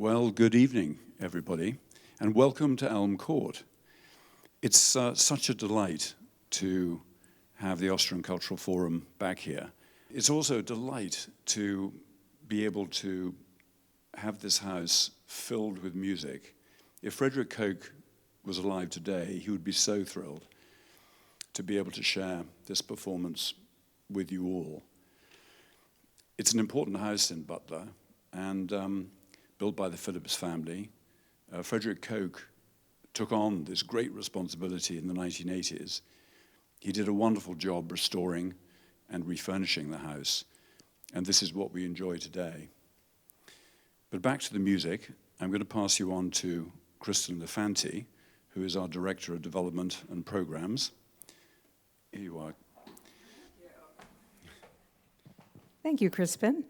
Well, good evening, everybody, and welcome to Elm Court. It's such a delight to have the Austrian Cultural Forum back here. It's also a delight to be able to have this house filled with music. If Frederick Koch was alive today, he would be so thrilled to be able to share this performance with you all. It's an important house in Butler, and built by the Phillips family. Frederick Koch took on this great responsibility in the 1980s. He did a wonderful job restoring and refurnishing the house, and this is what we enjoy today. But back to the music, I'm going to pass you on to Kristen Lefanti, who is our Director of Development and Programs. Here you are. Thank you, Crispin.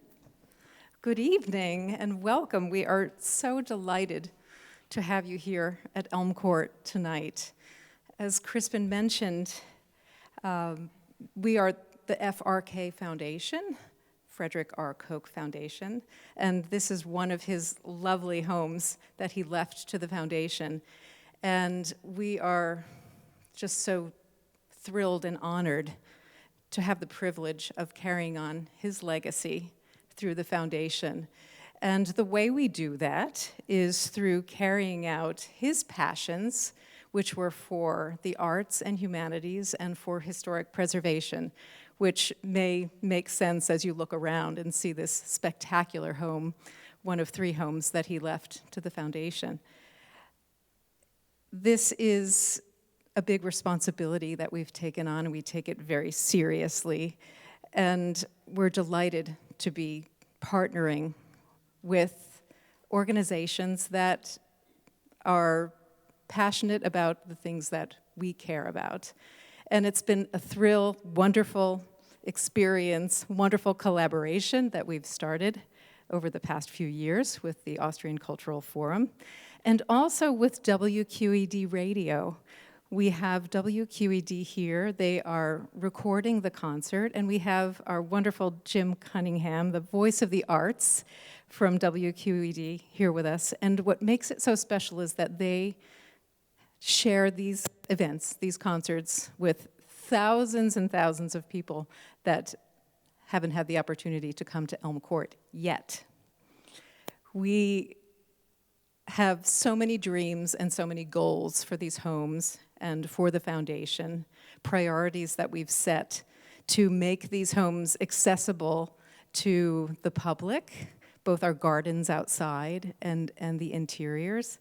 Good evening and welcome. We are so delighted to have you here at Elm Court tonight. As Crispin mentioned, we are the FRK Foundation, Frederick R. Koch Foundation, and this is one of his lovely homes that he left to the foundation. And we are just so thrilled and honored to have the privilege of carrying on his legacy through the foundation. And the way we do that is through carrying out his passions, which were for the arts and humanities and for historic preservation, which may make sense as you look around and see this spectacular home, one of 3 homes that he left to the foundation. This is a big responsibility that we've taken on, and we take it very seriously. And we're delighted to be partnering with organizations that are passionate about the things that we care about. And it's been a thrill, wonderful experience, wonderful collaboration that we've started over the past few years with the Austrian Cultural Forum, and also with WQED Radio. We have WQED here. They are recording the concert, and we have our wonderful Jim Cunningham, the voice of the arts from WQED, here with us. And what makes it so special is that they share these events, these concerts, with thousands and thousands of people that haven't had the opportunity to come to Elm Court yet. We have so many dreams and so many goals for these homes and for the foundation, priorities that we've set to make these homes accessible to the public, both our gardens outside and the interiors,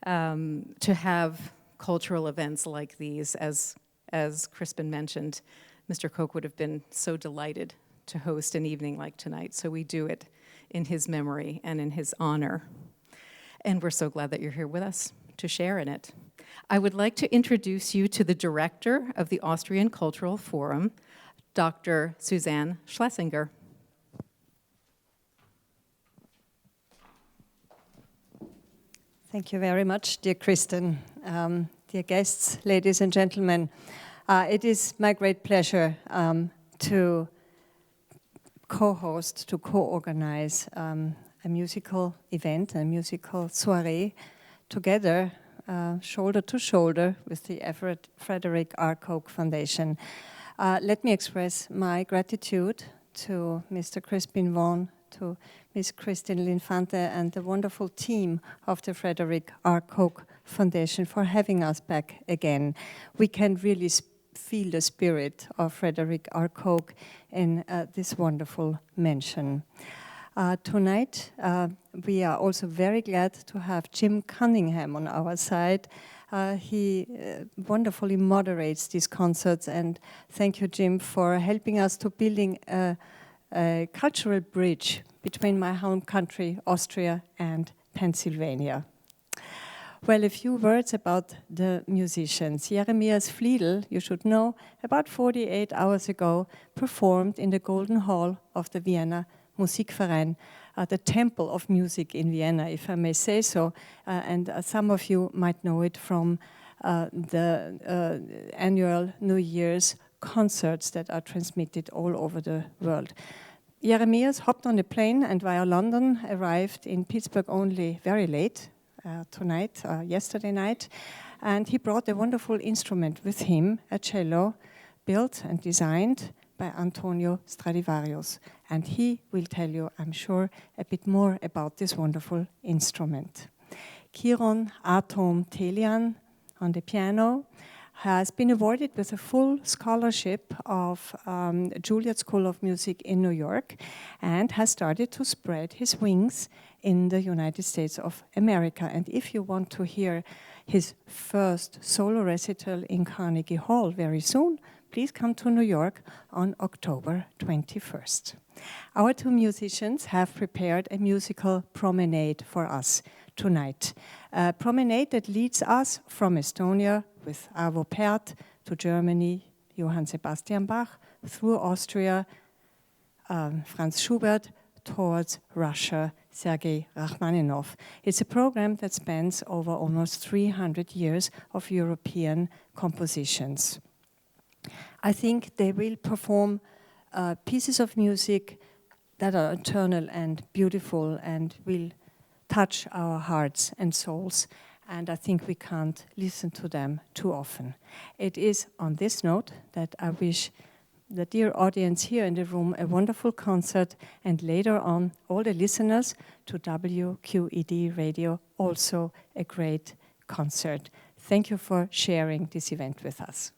to have cultural events like these. As Crispin mentioned, Mr. Koch would have been so delighted to host an evening like tonight, so we do it in his memory and in his honor. And we're so glad that you're here with us to share in it. I would like to introduce you to the director of the Austrian Cultural Forum, Dr. Suzanne Schlesinger. Thank you very much, dear Kristen. Dear guests, ladies and gentlemen, it is my great pleasure to co-host, to co-organize a musical event, a musical soiree, together, shoulder to shoulder with the Frederick R. Koch Foundation. Let me express my gratitude to Mr. Crispin Vaughan, to Ms. Kristen Linfante, and the wonderful team of the Frederick R. Koch Foundation for having us back again. We can really feel the spirit of Frederick R. Koch in this wonderful mansion. Tonight, we are also very glad to have Jim Cunningham on our side. He wonderfully moderates these concerts, and thank you, Jim, for helping us to building a cultural bridge between my home country, Austria, and Pennsylvania. Well, a few words about the musicians. Jeremias Fliedl, you should know, about 48 hours ago, performed in the Golden Hall of the Vienna Musikverein, the temple of music in Vienna, if I may say so. And some of you might know it from the annual New Year's concerts that are transmitted all over the world. Jeremias hopped on a plane and via London arrived in Pittsburgh only very late yesterday night. And he brought a wonderful instrument with him, a cello, built and designed by Antonio Stradivarius. And he will tell you, I'm sure, a bit more about this wonderful instrument. Kiron Atom Telian on the piano has been awarded with a full scholarship of Juilliard School of Music in New York and has started to spread his wings in the United States of America. And if you want to hear his first solo recital in Carnegie Hall very soon, please come to New York on October 21st. Our two musicians have prepared a musical promenade for us tonight. A promenade that leads us from Estonia with Arvo Pärt to Germany, Johann Sebastian Bach, through Austria, Franz Schubert, towards Russia, Sergei Rachmaninoff. It's a program that spans over almost 300 years of European compositions. I think they will perform pieces of music that are eternal and beautiful and will touch our hearts and souls, and I think we can't listen to them too often. It is on this note that I wish the dear audience here in the room a wonderful concert, and later on all the listeners to WQED Radio also a great concert. Thank you for sharing this event with us.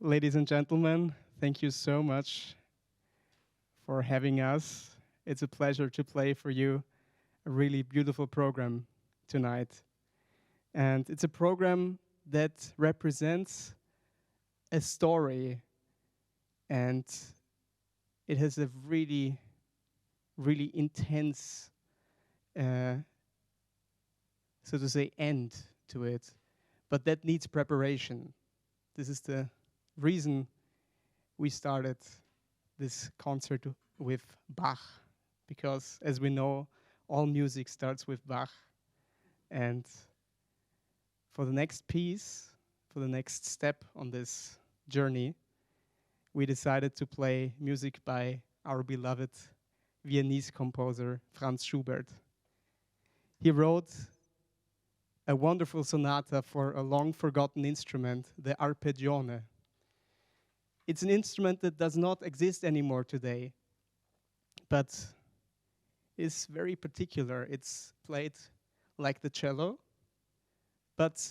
Ladies and gentlemen, thank you so much for having us. It's a pleasure to play for you a really beautiful program tonight. And it's a program that represents a story, and it has a really, really intense, so to say, end to it. But that needs preparation. This is the reason we started this concert with Bach, because as we know, all music starts with Bach. And for the next piece, for the next step on this journey, we decided to play music by our beloved Viennese composer Franz Schubert. He wrote a wonderful sonata for a long-forgotten instrument, the arpeggione. It's an instrument that does not exist anymore today, but is very particular. It's played like the cello, but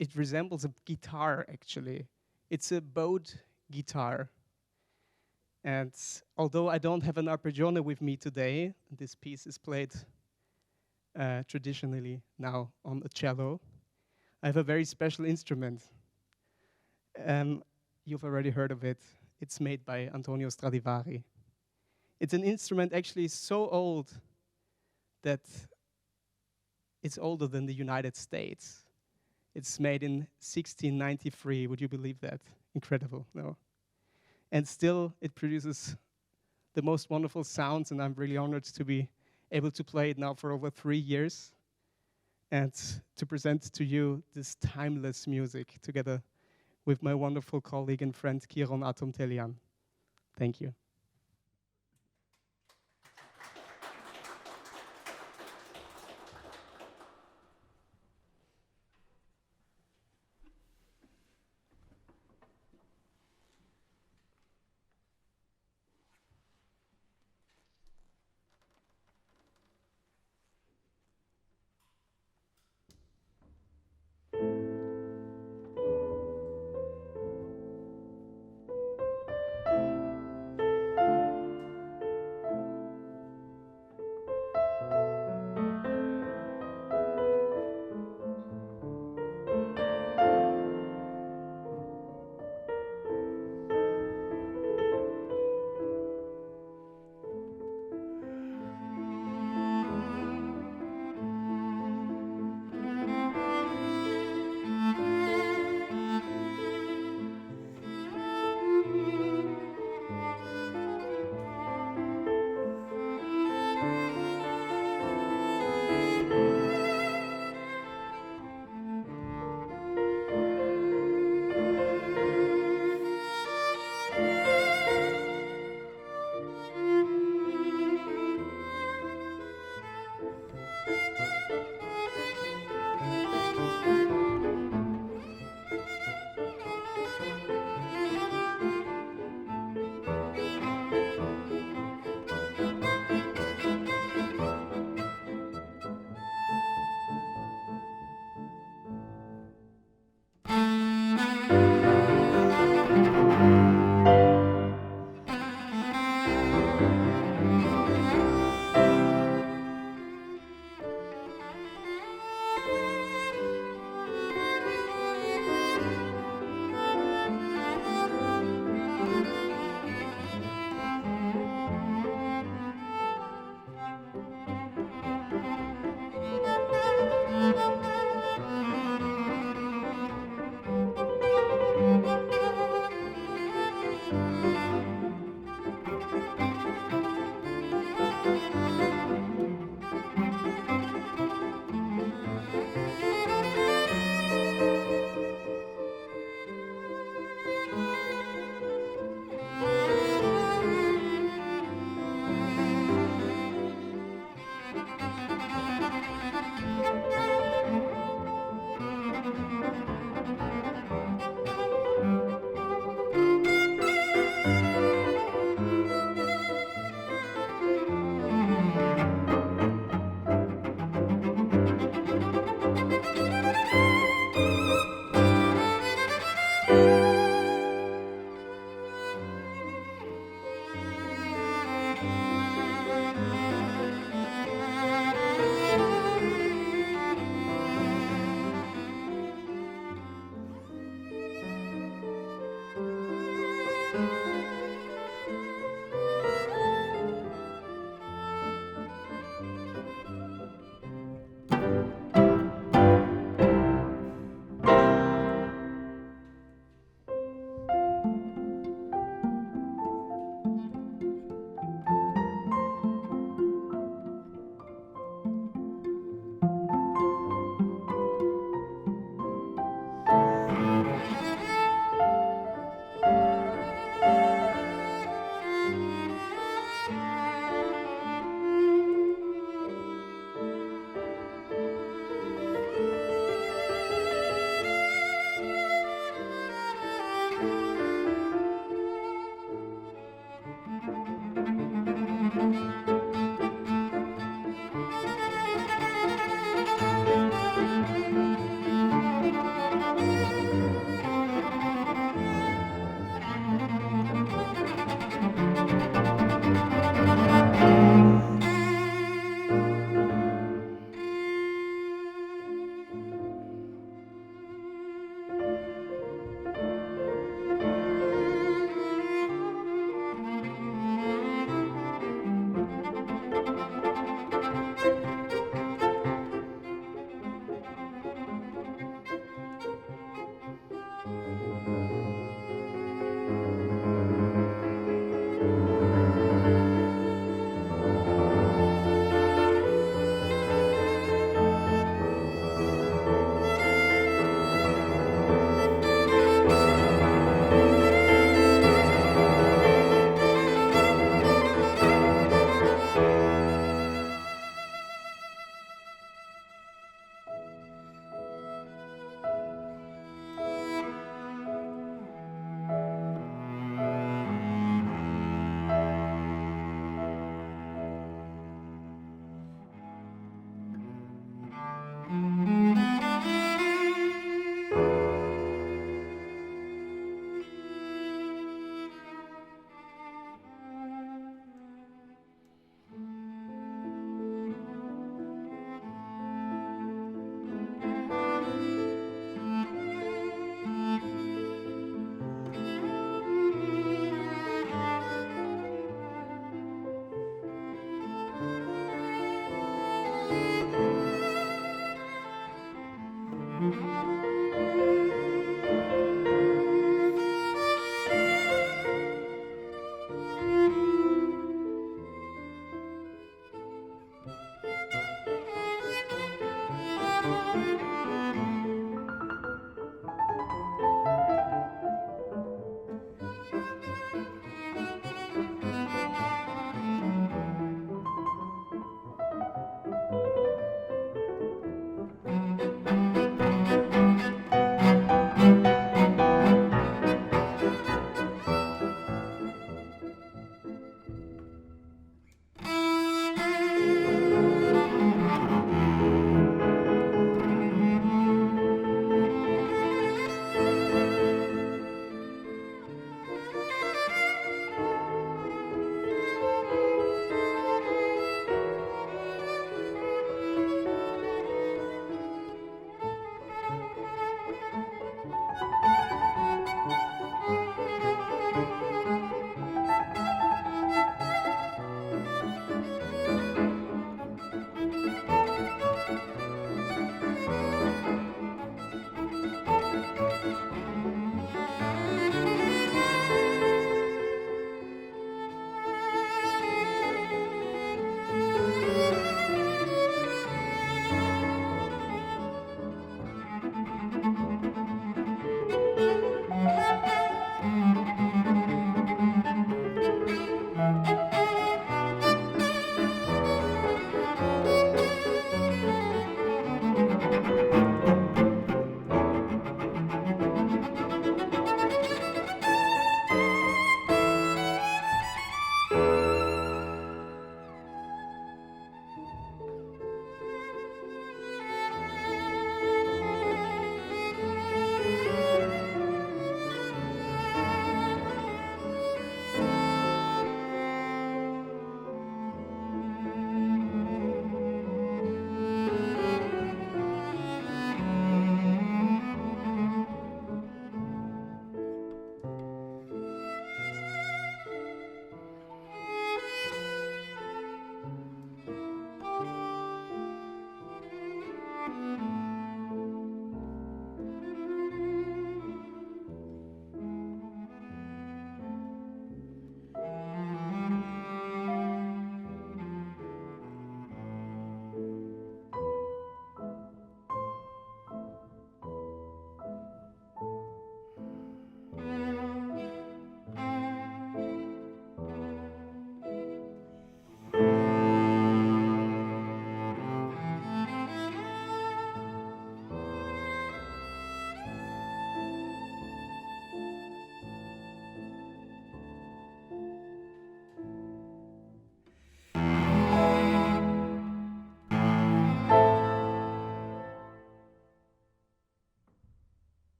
it resembles a guitar, actually. It's a bowed guitar. And although I don't have an arpeggione with me today, this piece is played traditionally now on a cello, I have a very special instrument. You've already heard of it. It's made by Antonio Stradivari. It's an instrument actually so old that it's older than the United States. It's made in 1693. Would you believe that? Incredible, no? And still, it produces the most wonderful sounds, and I'm really honored to be able to play it now for over 3 years and to present to you this timeless music together with my wonderful colleague and friend Kiron Atomtelian. Thank you.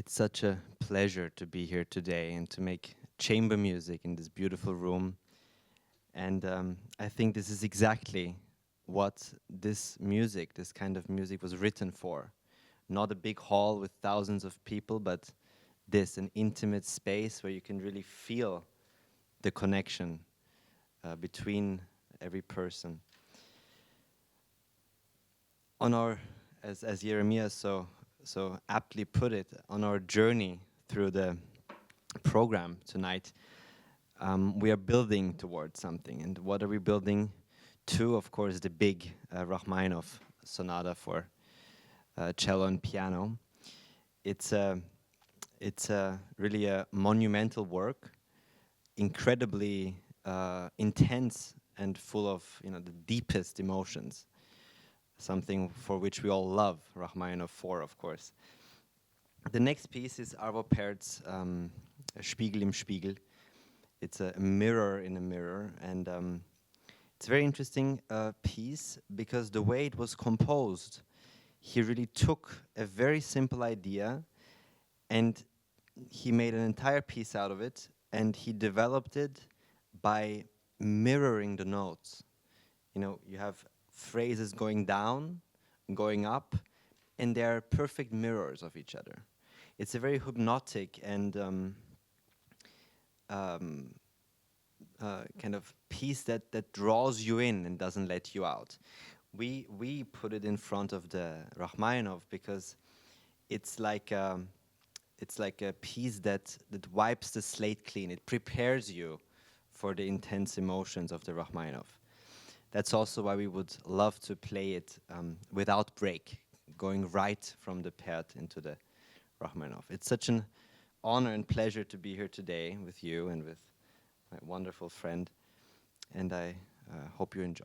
It's such a pleasure to be here today and to make chamber music in this beautiful room. And I think this is exactly what this music, this kind of music, was written for. Not a big hall with thousands of people, but this, an intimate space where you can really feel the connection between every person. On our, as Jeremiah so aptly put it, on our journey through the program tonight, we are building towards something. And what are we building to? Of course, the big Rachmaninoff sonata for cello and piano. It's really a monumental work, incredibly intense and full of the deepest emotions. Something for which we all love Rachmaninoff for, of course. The next piece is Arvo Pärt's Spiegel im Spiegel. It's a mirror in a mirror, and it's a very interesting piece because the way it was composed, he really took a very simple idea and he made an entire piece out of it, and he developed it by mirroring the notes. You have phrases going down, going up, and they're perfect mirrors of each other. It's a very hypnotic and kind of piece that draws you in and doesn't let you out. We put it in front of the Rachmaninoff because it's like a piece that wipes the slate clean. It prepares you for the intense emotions of the Rachmaninoff. That's also why we would love to play it without break, going right from the Pärt into the Rachmaninoff. It's such an honor and pleasure to be here today with you and with my wonderful friend, and I hope you enjoy.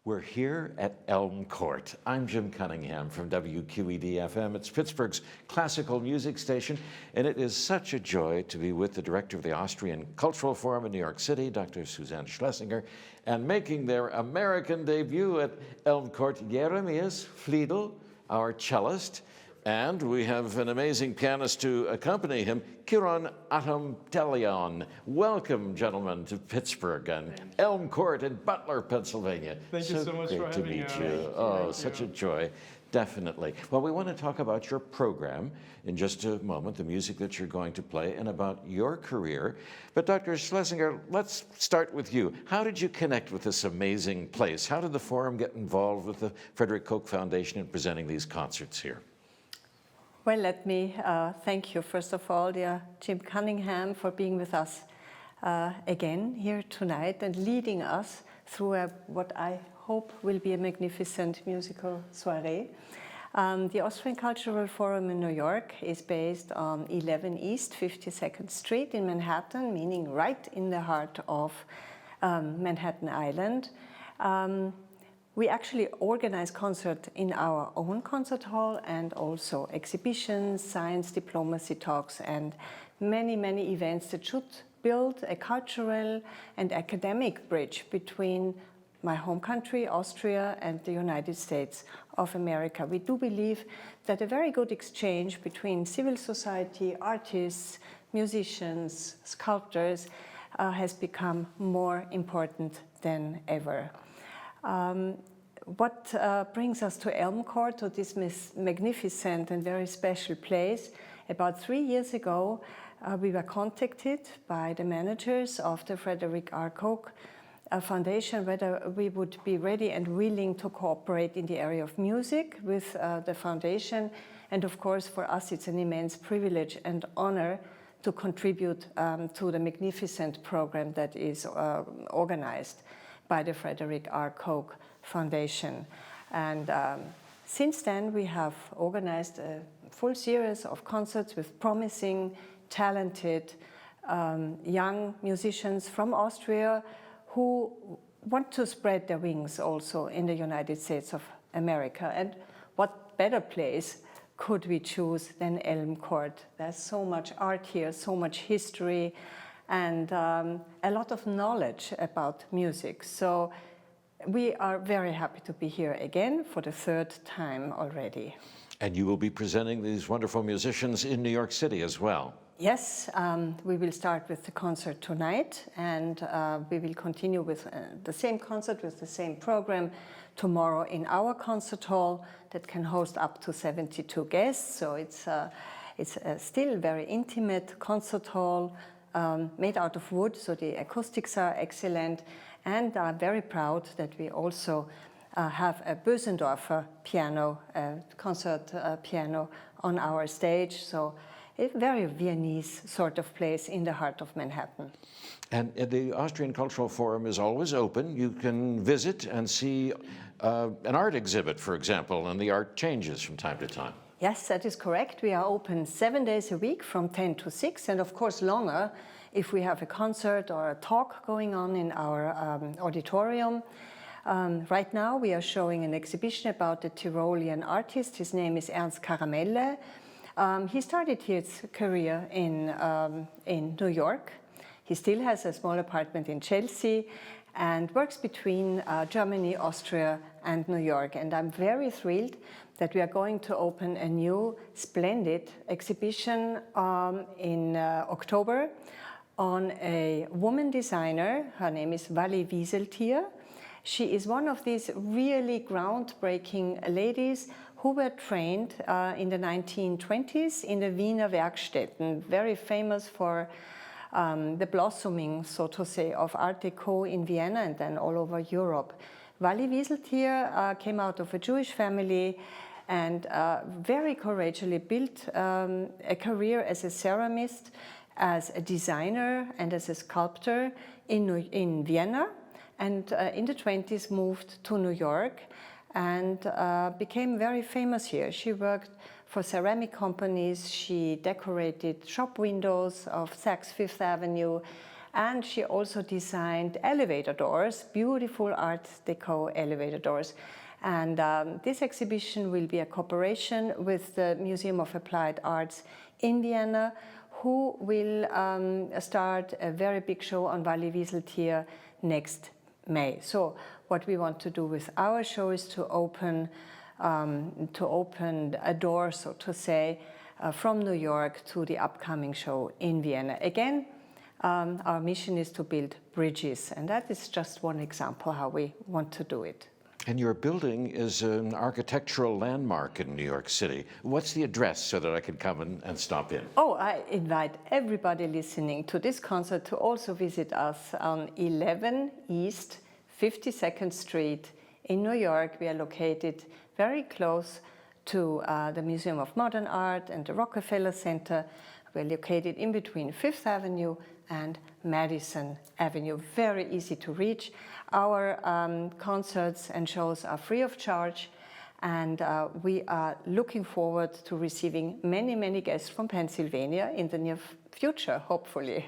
We're here at Elm Court. I'm Jim Cunningham from WQED FM. It's Pittsburgh's classical music station, and it is such a joy to be with the director of the Austrian Cultural Forum in New York City, Dr. Susanne Schlesinger, and making their American debut at Elm Court, Jeremias Fliedl, our cellist, and we have an amazing pianist to accompany him, Kiron Atomtelion. Welcome, gentlemen, to Pittsburgh and Elm Court in Butler, Pennsylvania. Thank you so much for having me. Great to meet you. Oh, such a joy. Definitely. Well, we want to talk about your program in just a moment, the music that you're going to play, and about your career. But Dr. Schlesinger, let's start with you. How did you connect with this amazing place? How did the Forum get involved with the Frederick Koch Foundation in presenting these concerts here? Well, let me thank you, first of all, dear Jim Cunningham, for being with us again here tonight and leading us through what I hope will be a magnificent musical soiree. The Austrian Cultural Forum in New York is based on 11 East 52nd Street in Manhattan, meaning right in the heart of Manhattan Island. We actually organize concerts in our own concert hall and also exhibitions, science, diplomacy talks, and many, many events that should build a cultural and academic bridge between my home country, Austria, and the United States of America. We do believe that a very good exchange between civil society, artists, musicians, sculptors has become more important than ever. What brings us to Elm Court, to this magnificent and very special place? About 3 years ago, we were contacted by the managers of the Frederick R. Koch Foundation whether we would be ready and willing to cooperate in the area of music with the foundation. And of course, for us, it's an immense privilege and honor to contribute to the magnificent program that is organized by the Frederick R. Koch Foundation. And since then, we have organized a full series of concerts with promising, talented young musicians from Austria who want to spread their wings also in the United States of America. And what better place could we choose than Elm Court? There's so much art here, so much history, and a lot of knowledge about music. So we are very happy to be here again for the third time already. And you will be presenting these wonderful musicians in New York City as well. Yes, we will start with the concert tonight, and we will continue with the same concert with the same program tomorrow in our concert hall that can host up to 72 guests. So it's still a very intimate concert hall made out of wood, so the acoustics are excellent, and I'm very proud that we also have a Bösendorfer piano, concert piano on our stage. So a very Viennese sort of place in the heart of Manhattan. And the Austrian Cultural Forum is always open. You can visit and see an art exhibit, for example, and the art changes from time to time. Yes, that is correct. We are open 7 days a week from 10 to 6, and of course longer if we have a concert or a talk going on in our auditorium. Right now we are showing an exhibition about a Tyrolean artist. His name is Ernst Karamelle. He started his career in New York. He still has a small apartment in Chelsea and works between Germany, Austria, and New York. And I'm very thrilled that we are going to open a new splendid exhibition in October on a woman designer. Her name is Wally Wieseltier. She is one of these really groundbreaking ladies who were trained in the 1920s in the Wiener Werkstätten, very famous for the blossoming, so to say, of Art Deco in Vienna and then all over Europe. Wally Wieseltier came out of a Jewish family and very courageously built a career as a ceramist, as a designer and as a sculptor in Vienna, and in the 20s moved to New York and became very famous here. She worked for ceramic companies, she decorated shop windows of Saks Fifth Avenue, And she also designed elevator doors, beautiful Art Deco elevator doors. And this exhibition will be a cooperation with the Museum of Applied Arts in Vienna, who will start a very big show on Wally Wieseltier next May. So what we want to do with our show is to open a door, so to say, from New York to the upcoming show in Vienna. Again, our mission is to build bridges, and that is just one example how we want to do it. And your building is an architectural landmark in New York City. What's the address so that I can come and stop in? Oh, I invite everybody listening to this concert to also visit us on 11 East 52nd Street in New York. We are located very close to the Museum of Modern Art and the Rockefeller Center. We're located in between Fifth Avenue and Madison Avenue, very easy to reach. Our concerts and shows are free of charge, and we are looking forward to receiving many, many guests from Pennsylvania in the near future, hopefully.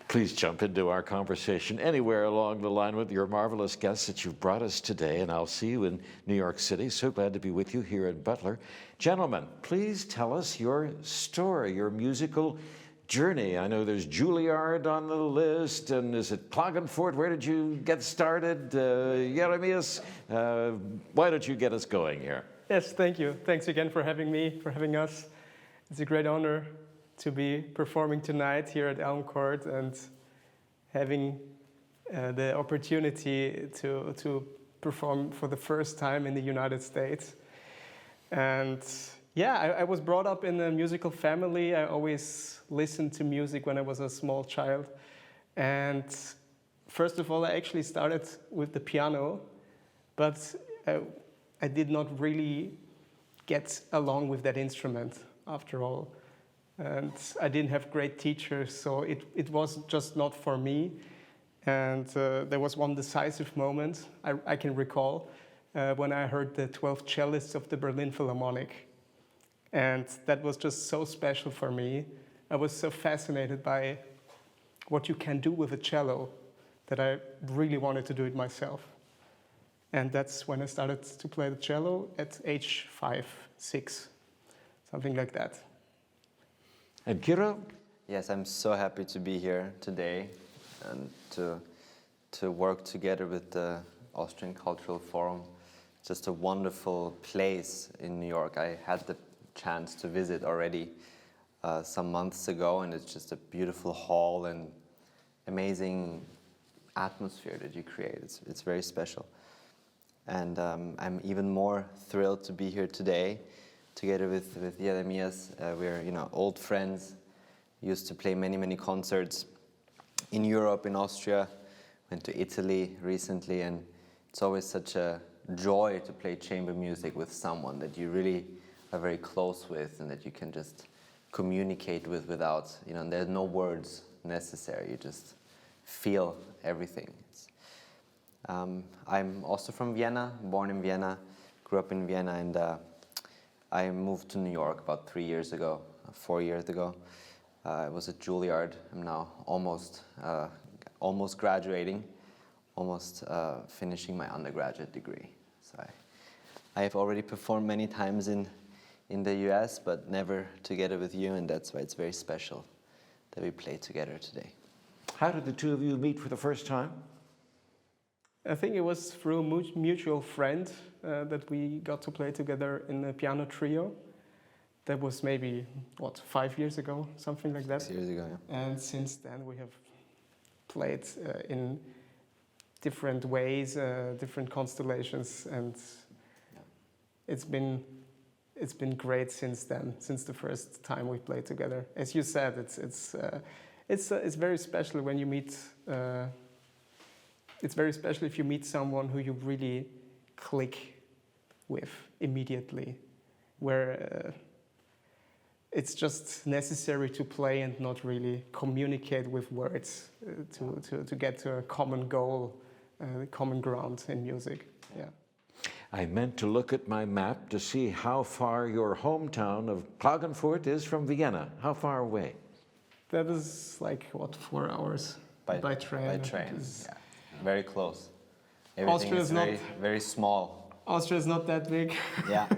Please jump into our conversation anywhere along the line with your marvelous guests that you've brought us today, and I'll see you in New York City. So glad to be with you here in Butler. Gentlemen, please tell us your story, your musical journey. I know there's Juilliard on the list, and is it Klagenfurt? Where did you get started? Jeremias, why don't you get us going here? Yes, thank you. Thanks again for having me, for having us. It's a great honor to be performing tonight here at Elm Court and having the opportunity to perform for the first time in the United States. And yeah, I was brought up in a musical family. I always listened to music when I was a small child. And first of all, I actually started with the piano, but I did not really get along with that instrument after all. And I didn't have great teachers, so it was just not for me. And there was one decisive moment I can recall when I heard the 12 cellists of the Berlin Philharmonic. And that was just so special for me. I was so fascinated by what you can do with a cello that I really wanted to do it myself. And that's when I started to play the cello at age 5, 6, something like that. And Kiro? Yes, I'm so happy to be here today and to work together with the Austrian Cultural Forum. It's just a wonderful place in New York. I had the chance to visit already some months ago, and it's just a beautiful hall and amazing atmosphere that you create. It's very special. And I'm even more thrilled to be here today together with Jeremias. We're old friends, used to play many concerts in Europe, in Austria, went to Italy recently, and it's always such a joy to play chamber music with someone that you really are very close with and that you can just communicate with without, there's no words necessary, you just feel everything. I'm also from Vienna, born in Vienna, grew up in Vienna, and I moved to New York about 4 years ago. I was at Juilliard. I'm now almost graduating, almost finishing my undergraduate degree. So I have already performed many times in the US, but never together with you, and that's why it's very special that we play together today. How did the two of you meet for the first time? I think it was through a mutual friend that we got to play together in a piano trio. That was maybe, 5 years ago, something like that? 6 years ago, yeah. And since then we have played in different ways, different constellations, and it's been great since then, since the first time we played together. As you said, it's very special when you meet. It's very special if you meet someone who you really click with immediately, where it's just necessary to play and not really communicate with words to get to a common goal, common ground in music. Yeah. I meant to look at my map to see how far your hometown of Klagenfurt is from Vienna. How far away? That is 4 hours? By train. By train. Because Yeah. Very close. Everything Austria is is not- very, very small. Austria is not that big. Yeah.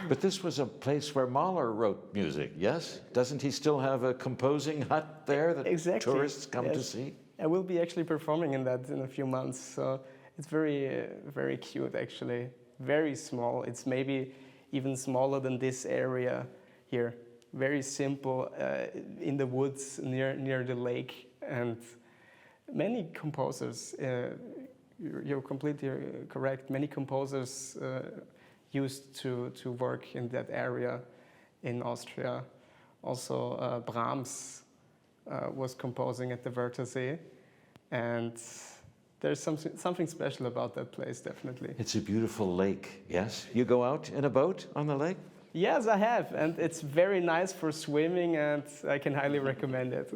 But this was a place where Mahler wrote music, yes? Doesn't he still have a composing hut there that Exactly, tourists come to yes. see? I will be actually performing in that in a few months. So it's very, very cute actually. Very small. It's maybe even smaller than this area here. Very simple, in the woods near the lake, and many composers. You're completely correct. Many composers used to work in that area in Austria. Also, Brahms was composing at the Wörthersee, and there's something special about that place, definitely. It's a beautiful lake, yes? You go out in a boat on the lake? Yes, I have, and it's very nice for swimming, and I can highly recommend it.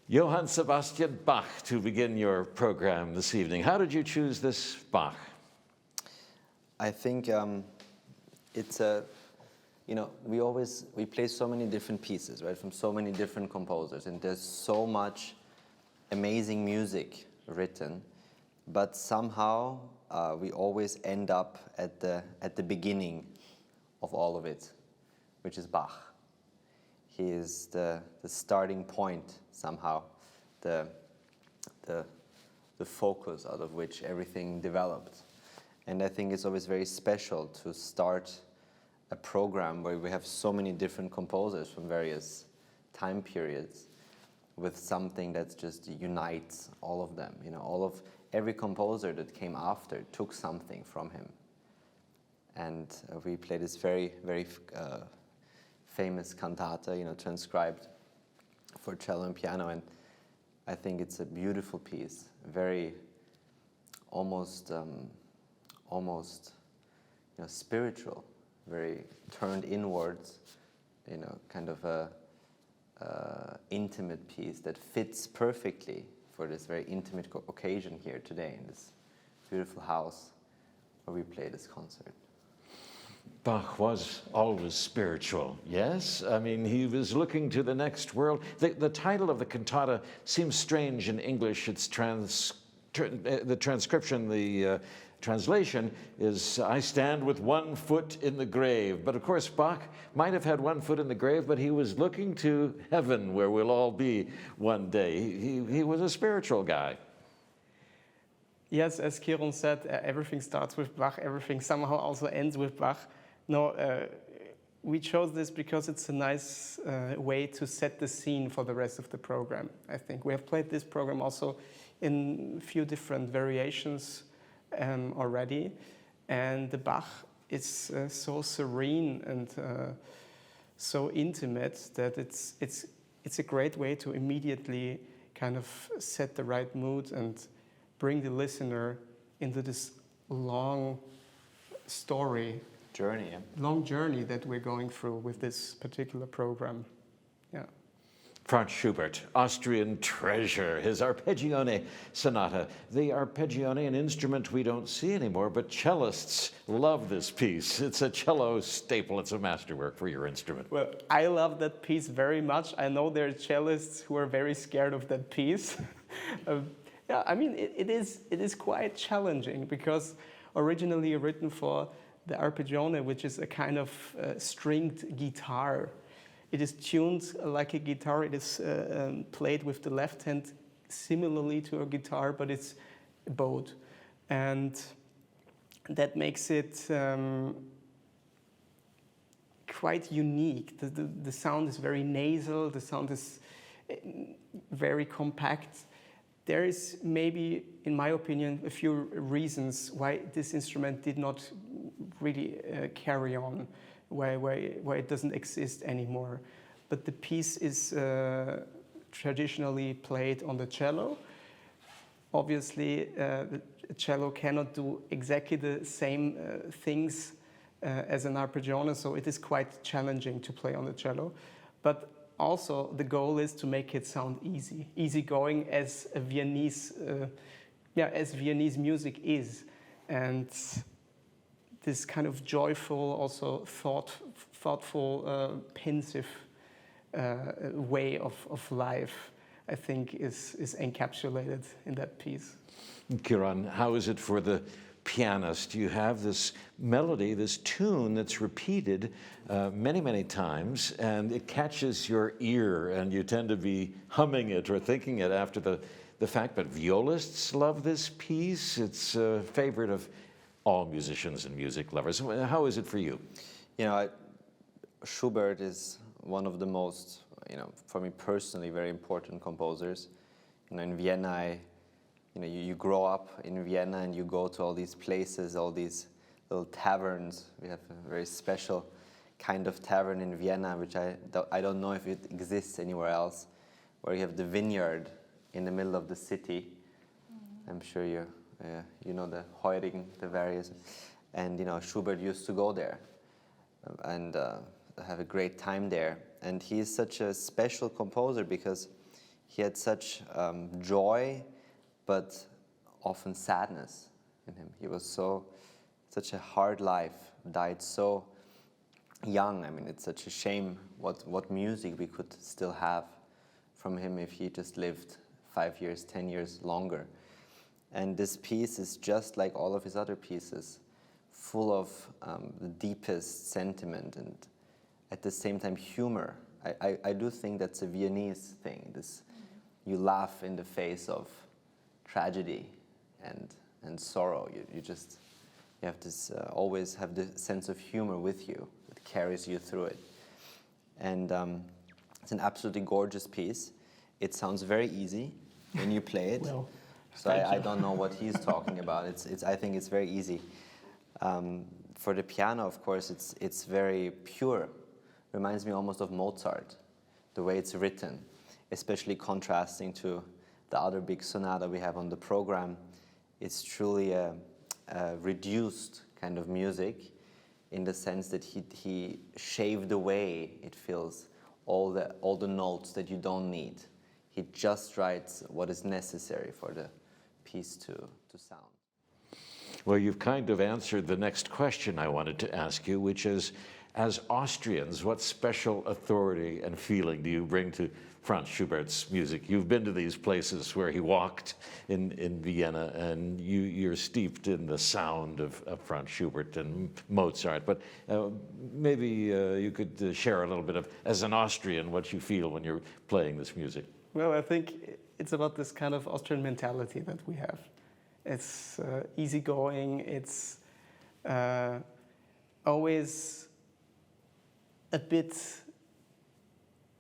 Johann Sebastian Bach, to begin your program this evening. How did you choose this Bach? I think it's a, we play so many different pieces, right, from so many different composers, and there's so much amazing music written, but somehow we always end up at the beginning of all of it, which is Bach. He is the starting point somehow, the focus out of which everything developed. And I think it's always very special to start a program where we have so many different composers from various time periods with something that just unites all of them. Every composer that came after took something from him. And we play this very, very famous cantata, transcribed for cello and piano, and I think it's a beautiful piece, very almost spiritual, very turned inwards, kind of a intimate piece that fits perfectly for this very intimate occasion here today in this beautiful house where we play this concert. Bach was always spiritual, yes? I mean, he was looking to the next world. The title of the cantata seems strange in English. It's the transcription, the translation is, I stand with one foot in the grave. But of course, Bach might have had one foot in the grave, but he was looking to heaven where we'll all be one day. He was a spiritual guy. Yes, as Kieron said, everything starts with Bach, everything somehow also ends with Bach. No, we chose this because it's a nice way to set the scene for the rest of the program, I think. We have played this program also in a few different variations already, and the Bach is so serene and so intimate that it's a great way to immediately kind of set the right mood and bring the listener into this long journey that we're going through with this particular program. Yeah. Franz Schubert, Austrian treasure, his Arpeggione Sonata. The Arpeggione, an instrument we don't see anymore, but cellists love this piece. It's a cello staple. It's a masterwork for your instrument. Well, I love that piece very much. I know there are cellists who are very scared of that piece. Yeah, I mean, it is quite challenging because originally written for the arpeggione, which is a kind of stringed guitar. It is tuned like a guitar. It is played with the left hand similarly to a guitar, but it's bowed. And that makes it quite unique. The sound is very nasal. The sound is very compact. There is maybe, in my opinion, a few reasons why this instrument did not really carry on, why it doesn't exist anymore. But the piece is traditionally played on the cello. Obviously, the cello cannot do exactly the same things as an arpeggione, so it is quite challenging to play on the cello. But also, the goal is to make it sound easygoing, as a Viennese, as Viennese music is, and this kind of joyful, also thoughtful, pensive way of life. I think is encapsulated in that piece. Kiran, how is it for the pianist? You have this melody, this tune that's repeated many, many times, and it catches your ear, and you tend to be humming it or thinking it after the fact. But violists love this piece. It's a favorite of all musicians and music lovers. How is it for you? You know, Schubert is one of the most, for me personally, very important composers. In Vienna, you grow up in Vienna and you go to all these places, all these little taverns. We have a very special kind of tavern in Vienna, which I don't know if it exists anywhere else, where you have the vineyard in the middle of the city. I'm sure you know the Heurigen, the various, and Schubert used to go there and have a great time there. And he's such a special composer because he had such joy, but often sadness in him. He was such a hard life, died so young. I mean, it's such a shame what music we could still have from him if he just lived 5 years, 10 years longer. And this piece is just like all of his other pieces, full of the deepest sentiment and at the same time humor. I do think that's a Viennese thing. You laugh in the face of tragedy and sorrow. You have this always have this sense of humor with you that carries you through it. And it's an absolutely gorgeous piece. It sounds very easy when you play it. Well, so I don't know what he's talking about. I think it's very easy. For the piano, of course, it's very pure. Reminds me almost of Mozart, the way it's written, especially contrasting to the other big sonata we have on the program. It's truly a reduced kind of music in the sense that he shaved away, it feels, all the notes that you don't need. He just writes what is necessary for the piece to sound. Well, you've kind of answered the next question I wanted to ask you, which is, as Austrians, what special authority and feeling do you bring to Franz Schubert's music? You've been to these places where he walked in Vienna, and you're steeped in the sound of Franz Schubert and Mozart. But maybe you could share a little bit of, as an Austrian, what you feel when you're playing this music. Well, I think it's about this kind of Austrian mentality that we have. It's easygoing. It's always a bit,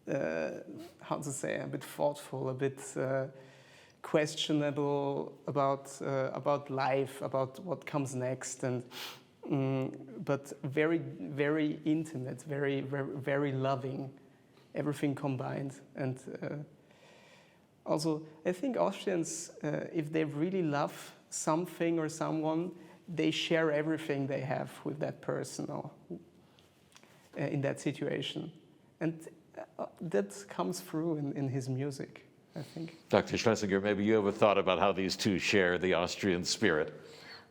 how to say, a bit thoughtful, a bit questionable about life, about what comes next, and but very, very intimate, very, very, very loving, everything combined. And also, I think Austrians, if they really love something or someone, they share everything they have with that person or in that situation. And that comes through in his music, I think. Dr. Schlesinger, maybe you have a thought about how these two share the Austrian spirit.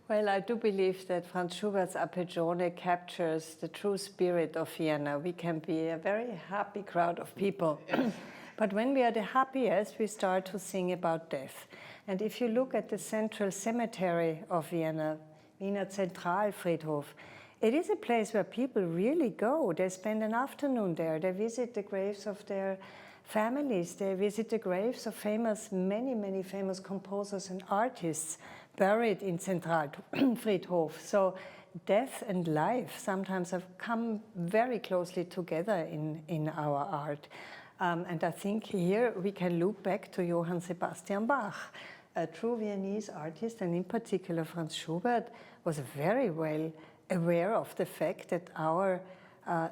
Well, I do believe that Franz Schubert's Arpeggione captures the true spirit of Vienna. We can be a very happy crowd of people. But when we are the happiest, we start to sing about death. And if you look at the central cemetery of Vienna, Wiener Zentralfriedhof, it is a place where people really go. They spend an afternoon there. They visit the graves of their families. They visit the graves of many, many famous composers and artists buried in Zentralfriedhof. So death and life sometimes have come very closely together in our art. And I think here we can look back to Johann Sebastian Bach, a true Viennese artist, and in particular Franz Schubert was very well aware of the fact that our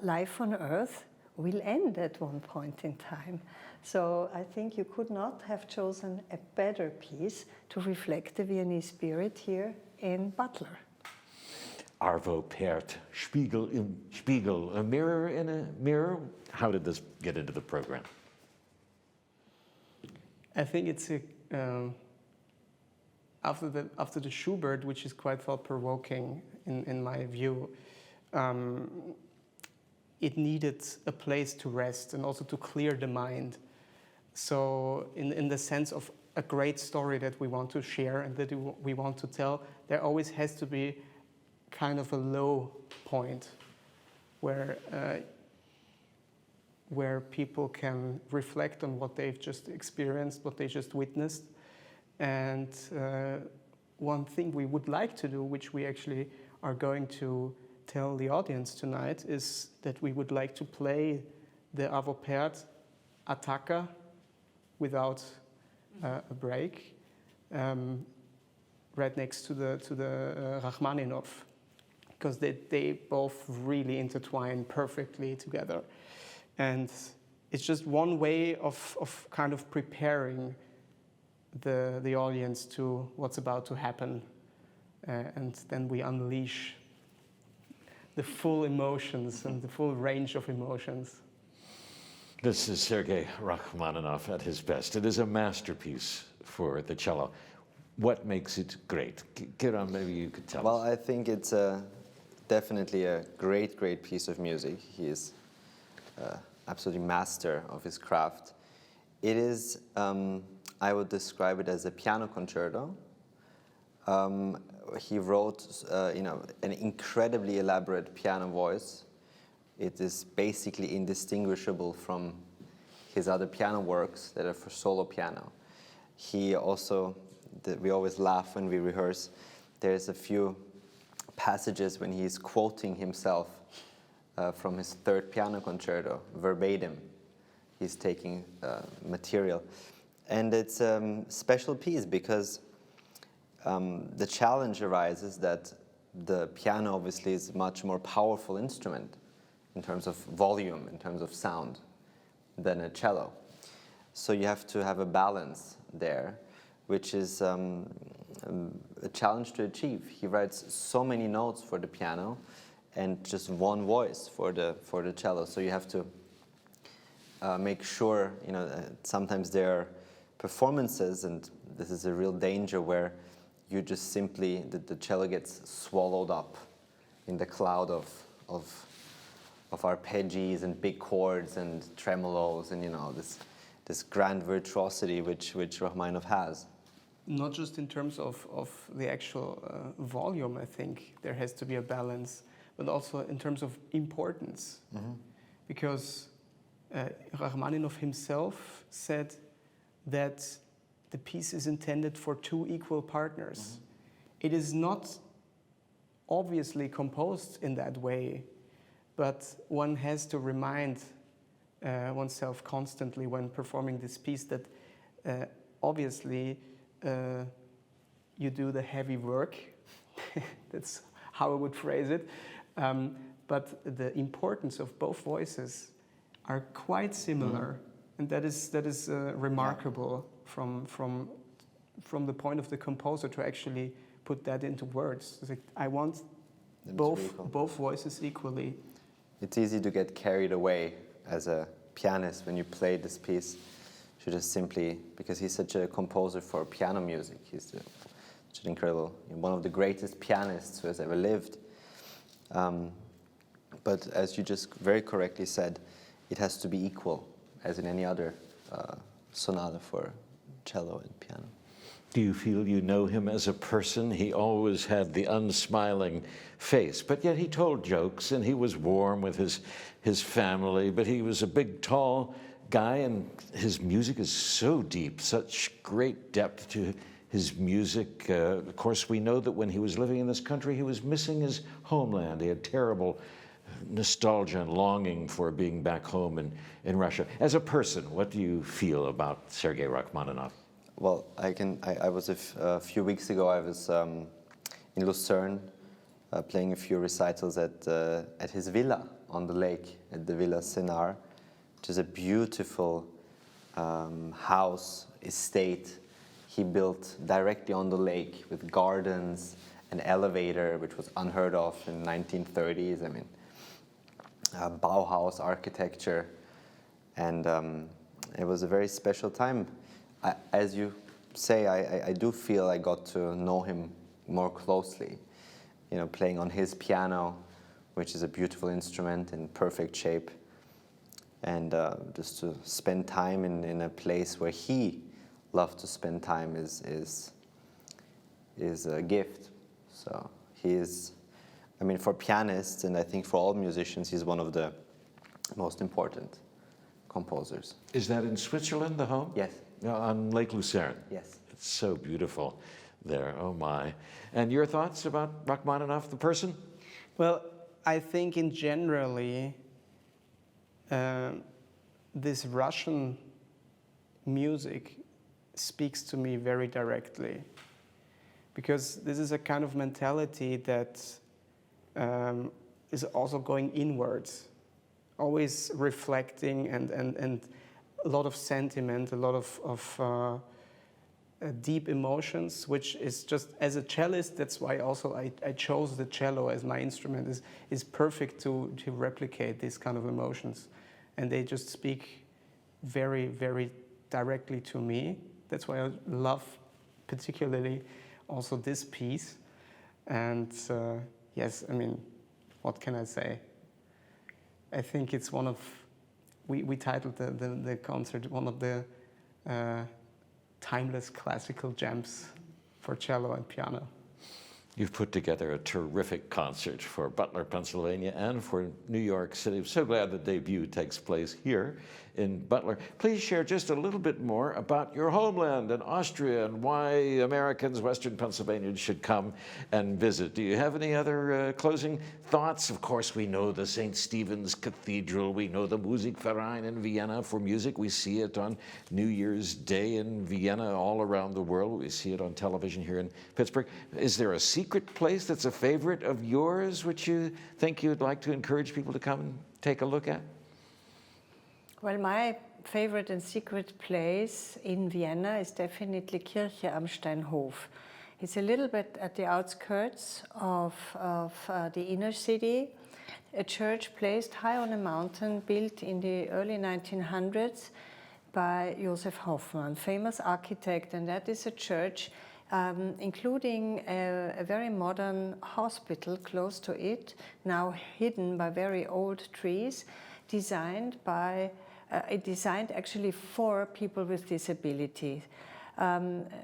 life on earth will end at one point in time. So I think you could not have chosen a better piece to reflect the Viennese spirit here in Butler. Arvo Pärt, Spiegel im Spiegel, a mirror in a mirror. How did this get into the program? I think it's after the Schubert, which is quite thought-provoking in my view, it needed a place to rest and also to clear the mind. So in the sense of a great story that we want to share and that we want to tell, there always has to be kind of a low point where people can reflect on what they've just experienced, what they just witnessed. And one thing we would like to do, which we actually are going to tell the audience tonight, is that we would like to play the Avopert Attacca without a break, right next to the Rachmaninoff, because they both really intertwine perfectly together. And it's just one way of kind of preparing the audience to what's about to happen. And then we unleash the full emotions and the full range of emotions. This is Sergei Rachmaninoff at his best. It is a masterpiece for the cello. What makes it great? Kiran, maybe you could tell us. Well, I think it's definitely a great, great piece of music. He is absolutely master of his craft. It is, I would describe it as a piano concerto. He wrote, an incredibly elaborate piano voice. It is basically indistinguishable from his other piano works that are for solo piano. He also, we always laugh when we rehearse, there's a few passages when he's quoting himself from his third piano concerto, verbatim. He's taking material. And it's a special piece because the challenge arises that the piano obviously is a much more powerful instrument in terms of volume, in terms of sound, than a cello. So you have to have a balance there, which is a challenge to achieve. He writes so many notes for the piano and just one voice for the cello. So you have to make sure, sometimes there are performances, and this is a real danger, where you just simply, the cello gets swallowed up in the cloud of arpeggios and big chords and tremolos and this grand virtuosity which Rachmaninoff has. Not just in terms of the actual volume, I think there has to be a balance, but also in terms of importance. Mm-hmm. Because Rachmaninoff himself said that the piece is intended for two equal partners. Mm-hmm. It is not obviously composed in that way, but one has to remind oneself constantly when performing this piece that obviously you do the heavy work. That's how I would phrase it. But the importance of both voices are quite similar, and that is remarkable from the point of the composer to actually put that into words. It's like, I want both voices equally. It's easy to get carried away as a pianist when you play this piece. You just simply, because he's such a composer for piano music, he's such an incredible, one of the greatest pianists who has ever lived. But as you just very correctly said, it has to be equal, as in any other sonata for cello and piano. Do you feel you know him as a person? He always had the unsmiling face, but yet he told jokes and he was warm with his family, but he was a big, tall guy, and his music is so deep, such great depth to his music. Of course, we know that when he was living in this country, he was missing his homeland. He had terrible nostalgia and longing for being back home in Russia. As a person, what do you feel about Sergei Rachmaninoff? Well, I was a few weeks ago. I was in Lucerne, playing a few recitals at his villa on the lake, at the Villa Senar, which is a beautiful house, estate he built directly on the lake with gardens, an elevator, which was unheard of in the 1930s. I mean, Bauhaus architecture, and it was a very special time. As you say, I do feel I got to know him more closely, playing on his piano, which is a beautiful instrument in perfect shape. And just to spend time in a place where he loved to spend time is a gift. So he is, I mean, for pianists, and I think for all musicians, he's one of the most important composers. Is that in Switzerland, the home? Yes. On Lake Lucerne? Yes. It's so beautiful there, oh my. And your thoughts about Rachmaninoff, the person? Well, I think in generally, this Russian music speaks to me very directly, because this is a kind of mentality that is also going inwards, always reflecting and a lot of sentiment, a lot of deep emotions, which is just, as a cellist, that's why also I chose the cello as my instrument, is perfect to replicate these kind of emotions. And they just speak very, very directly to me. That's why I love particularly also this piece. And yes, I mean, what can I say? I think it's one of, we titled the concert one of the timeless classical gems for cello and piano. You've put together a terrific concert for Butler, Pennsylvania, and for New York City. I'm so glad the debut takes place here in Butler. Please share just a little bit more about your homeland in Austria and why Americans, Western Pennsylvanians, should come and visit. Do you have any other closing thoughts? Of course, we know the St. Stephen's Cathedral. We know the Musikverein in Vienna for music. We see it on New Year's Day in Vienna, all around the world. We see it on television here in Pittsburgh. Is there a secret place that's a favorite of yours, which you think you'd like to encourage people to come and take a look at? Well, my favorite and secret place in Vienna is definitely Kirche am Steinhof. It's a little bit at the outskirts of the inner city, a church placed high on a mountain, built in the early 1900s by Josef Hoffmann, famous architect, and that is a church including a very modern hospital close to it, now hidden by very old trees, designed actually for people with disabilities,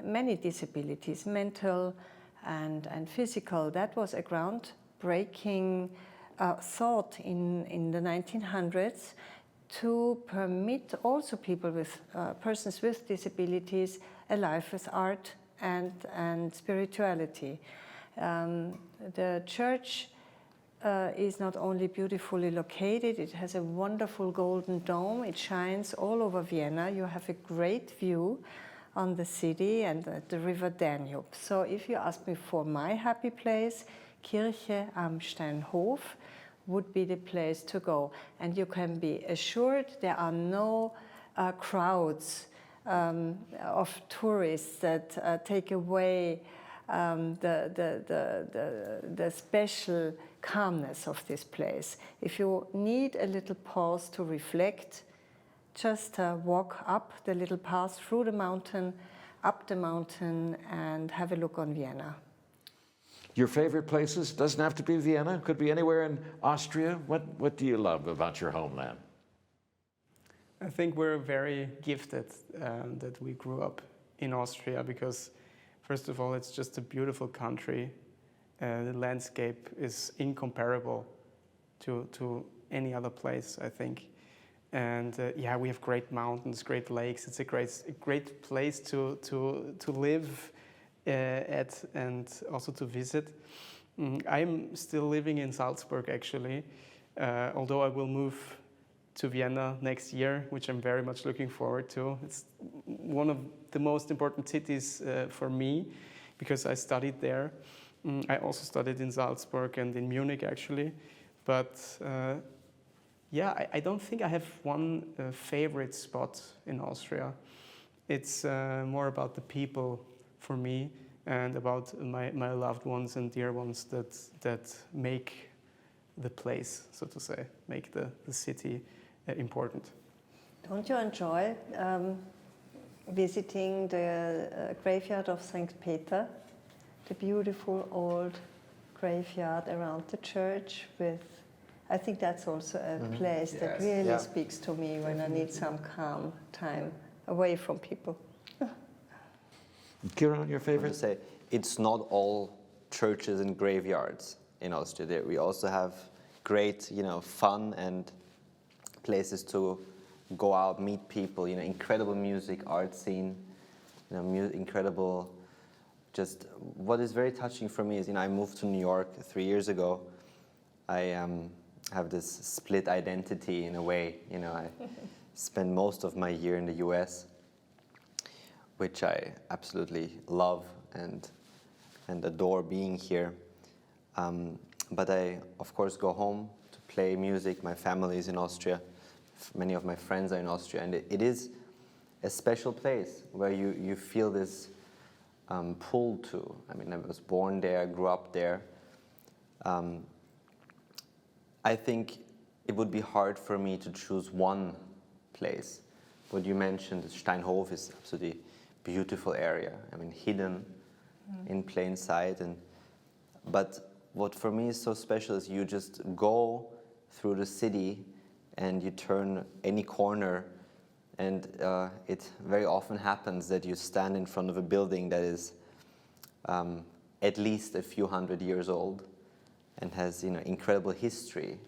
many disabilities, mental and physical. That was a groundbreaking thought in the 1900s to permit also people with persons with disabilities a life with art and spirituality. The church is not only beautifully located, it has a wonderful golden dome. It shines all over Vienna. You have a great view on the city and the river Danube. So if you ask me for my happy place, Kirche am Steinhof would be the place to go. And you can be assured there are no crowds of tourists that take away the special calmness of this place. If you need a little pause to reflect, just walk up the little path through the mountain, up the mountain, and have a look on Vienna. Your favorite places? Doesn't have to be Vienna. Could be anywhere in Austria. What do you love about your homeland? I think we're very gifted that we grew up in Austria, because first of all, it's just a beautiful country. The landscape is incomparable to any other place, I think. And yeah, we have great mountains, great lakes. It's a great place to live at and also to visit. I'm still living in Salzburg, actually, although I will move to Vienna next year, which I'm very much looking forward to. It's one of the most important cities for me, because I studied there. I also studied in Salzburg and in Munich, actually. But yeah, I don't think I have one favorite spot in Austria. It's more about the people for me, and about my loved ones and dear ones that make the place, so to say, make the city important. Don't you enjoy visiting the graveyard of St. Peter, the beautiful old graveyard around the church with I think that's also a place that really speaks to me when I need some calm time away from people. Kieran, your I favorite? would say it's not all churches and graveyards in Austria. We also have great, fun and places to go out, meet people. Incredible music, art scene. Incredible. Just what is very touching for me is, I moved to New York 3 years ago. I have this split identity in a way. I spent most of my year in the U.S., which I absolutely love and adore being here. But I, of course, go home to play music. My family is in Austria. Many of my friends are in Austria. And it is a special place where you feel this pull to. I mean, I was born there, grew up there. I think it would be hard for me to choose one place. What you mentioned, Steinhof is absolutely beautiful area. I mean, hidden in plain sight. But what for me is so special is you just go through the city and you turn any corner, and it very often happens that you stand in front of a building that is at least a few hundred years old and has incredible history.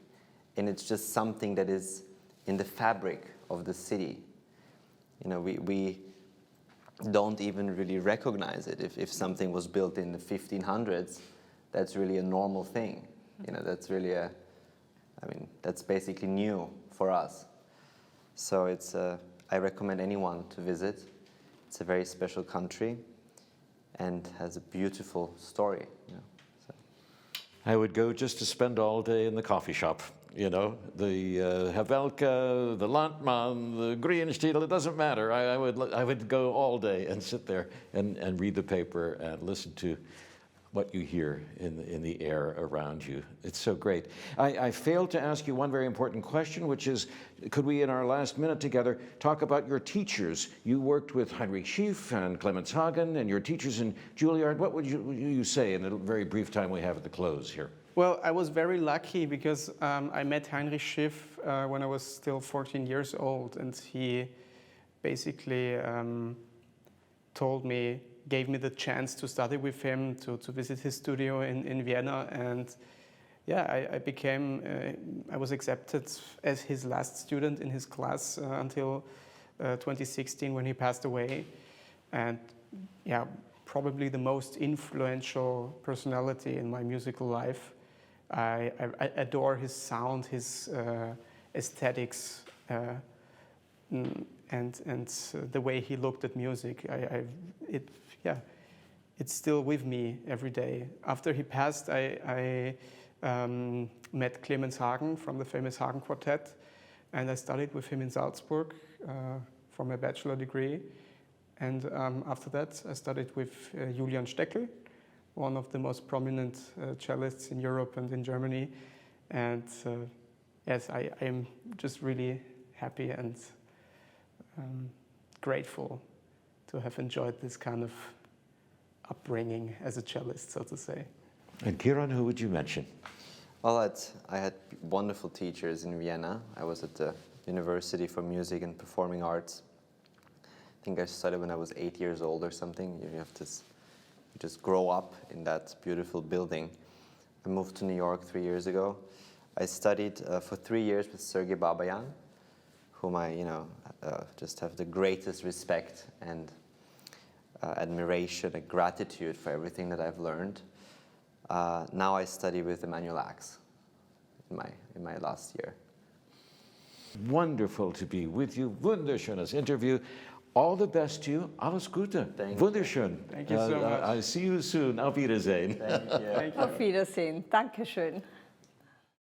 And it's just something that is in the fabric of the city. We don't even really recognize it. If something was built in the 1500s, that's really a normal thing. That's really that's basically new for us. So I recommend anyone to visit. It's a very special country and has a beautiful story. So. I would go just to spend all day in the coffee shop. The Havelka, the Landmann, the Greenstiel, it doesn't matter. I would go all day and sit there and read the paper and listen to what you hear in the air around you. It's so great. I failed to ask you one very important question, which is, could we, in our last minute together, talk about your teachers? You worked with Heinrich Schiff and Clemens Hagen, and your teachers in Juilliard. What would you say in the very brief time we have at the close here? Well, I was very lucky because I met Heinrich Schiff when I was still 14 years old, and he basically gave me the chance to study with him, to visit his studio in Vienna, and I was accepted as his last student in his class until 2016 when he passed away, and probably the most influential personality in my musical life. I adore his sound, his aesthetics, and the way he looked at music. It's still with me every day. After he passed, I met Clemens Hagen from the famous Hagen Quartet, and I studied with him in Salzburg for my bachelor degree. And after that, I studied with Julian Steckel, one of the most prominent cellists in Europe and in Germany. And yes, I am just really happy and grateful to have enjoyed this kind of upbringing as a cellist, so to say. And Kieran, who would you mention? Well, I had wonderful teachers in Vienna. I was at the University for Music and Performing Arts. I think I started when I was 8 years old or something. You have to just grow up in that beautiful building. I moved to New York 3 years ago. I studied for 3 years with Sergei Babayan, whom I, just have the greatest respect and admiration and gratitude for everything that I've learned. Now I study with Emanuel Ax in my last year. Wonderful to be with you. Wunderschönes Interview. All the best to you. Alles Gute. Thank you. Wunderschön. Thank you so much. I'll see you soon. Auf Wiedersehen. Thank you. Thank you. Auf Wiedersehen. Dankeschön.